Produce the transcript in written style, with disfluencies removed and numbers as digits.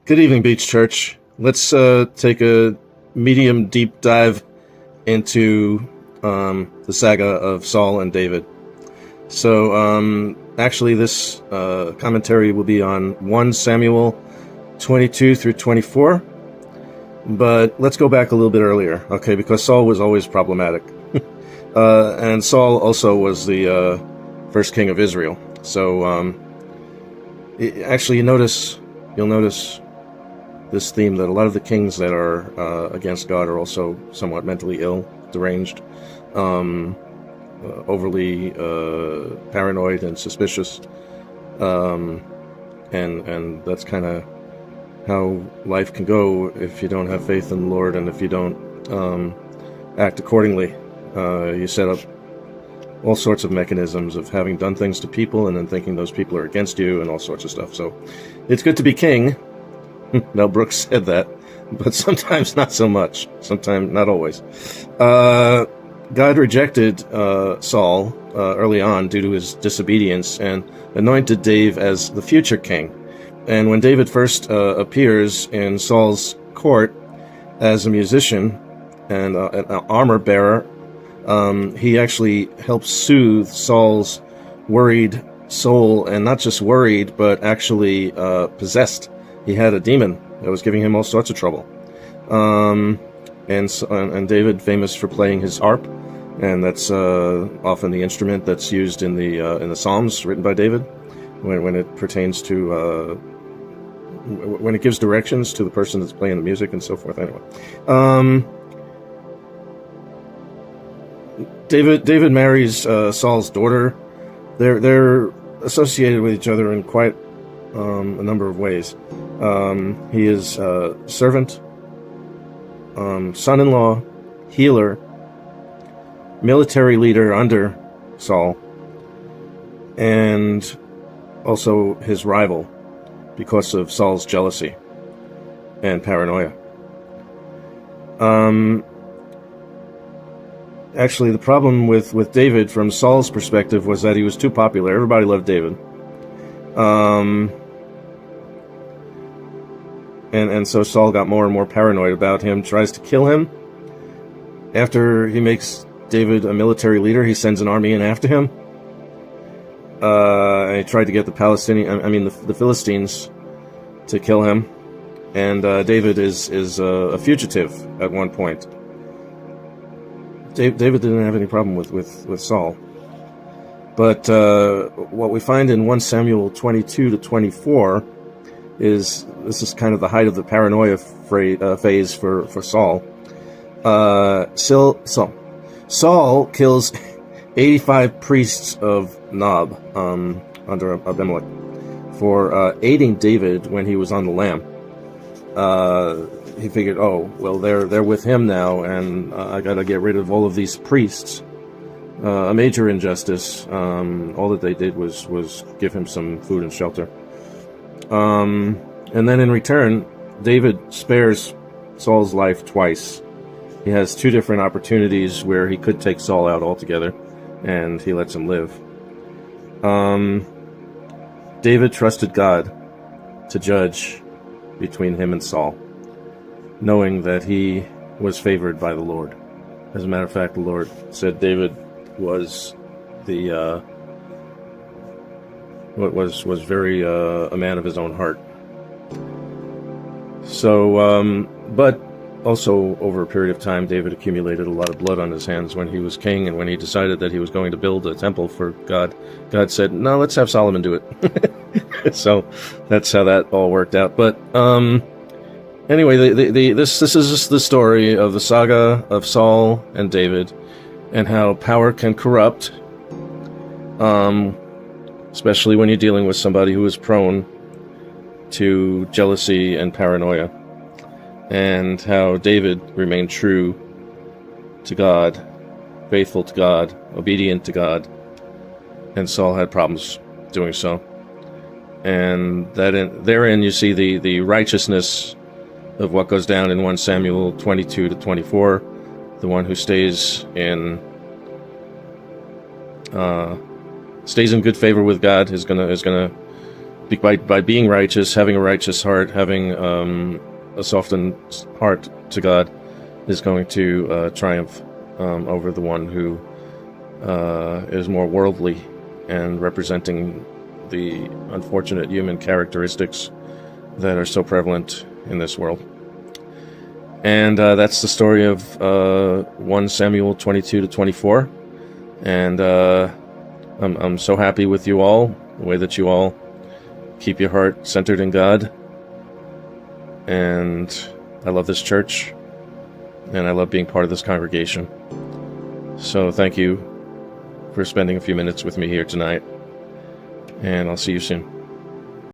Good evening, Beach Church. Let's take a medium deep dive into the saga of Saul and David. So, actually, this commentary will be on 1 Samuel 22 through 24. But let's go back a little bit earlier, okay? Because Saul was always problematic. And Saul also was the first king of Israel. So, actually, you'll notice this theme that a lot of the kings that are against God are also somewhat mentally ill, deranged, overly paranoid and suspicious, and that's kind of how life can go if you don't have faith in the Lord and if you don't act accordingly. You set up all sorts of mechanisms of having done things to people and then thinking those people are against you and all sorts of stuff. So it's good to be king. Mel Brooks said that, but sometimes not so much. Sometimes, not always. God rejected Saul early on due to his disobedience and anointed David as the future king. And when David first appears in Saul's court as a musician and an armor bearer, he actually helps soothe Saul's worried soul, and not just worried, but actually possessed. He had a demon that was giving him all sorts of trouble. And David, famous for playing his harp, and that's often the instrument that's used in the Psalms written by David, when it pertains to when it gives directions to the person that's playing the music and so forth. Anyway, David marries Saul's daughter. They're associated with each other in quite a number of ways. He is servant, son-in-law, healer, military leader under Saul, and also his rival because of Saul's jealousy and paranoia. Actually, the problem with David from Saul's perspective was that he was too popular. Everybody loved David. And so Saul got more and more paranoid about him, tries to kill him. After he makes David a military leader, he sends an army in after him. And he tried to get the Philistines to kill him. And David is a fugitive at one point. David didn't have any problem with Saul. But what we find in 1 Samuel 22 to 24 is this is kind of the height of the paranoia phase for Saul. Saul kills 85 priests of Nob under Abimelech for aiding David when he was on the lam. He figured, oh, well, they're with him now, and I got to get rid of all of these priests. A major injustice. All that they did was give him some food and shelter. And then in return, David spares Saul's life twice. He has 2 different opportunities where he could take Saul out altogether, and he lets him live. David trusted God to judge between him and Saul, knowing that he was favored by the Lord. As a matter of fact, the Lord said David was was very a man of his own heart. So, but also over a period of time, David accumulated a lot of blood on his hands when he was king, and when he decided that he was going to build a temple for God, God said, "No, let's have Solomon do it." So that's how that all worked out. But anyway, this is just the story of the saga of Saul and David, and how power can corrupt, especially when you're dealing with somebody who is prone to jealousy and paranoia, and how David remained true to God, faithful to God, obedient to God, and Saul had problems doing so. And therein you see the righteousness of what goes down in 1 Samuel 22 to 24. The one who stays in good favor with God is gonna by being righteous, having a righteous heart, having a softened heart to God, is going to triumph over the one who is more worldly and representing the unfortunate human characteristics that are so prevalent in this world. And that's the story of 1 Samuel 22 to 24. And I'm so happy with you all, the way that you all keep your heart centered in God. And I love this church, and I love being part of this congregation. So thank you for spending a few minutes with me here tonight, and I'll see you soon.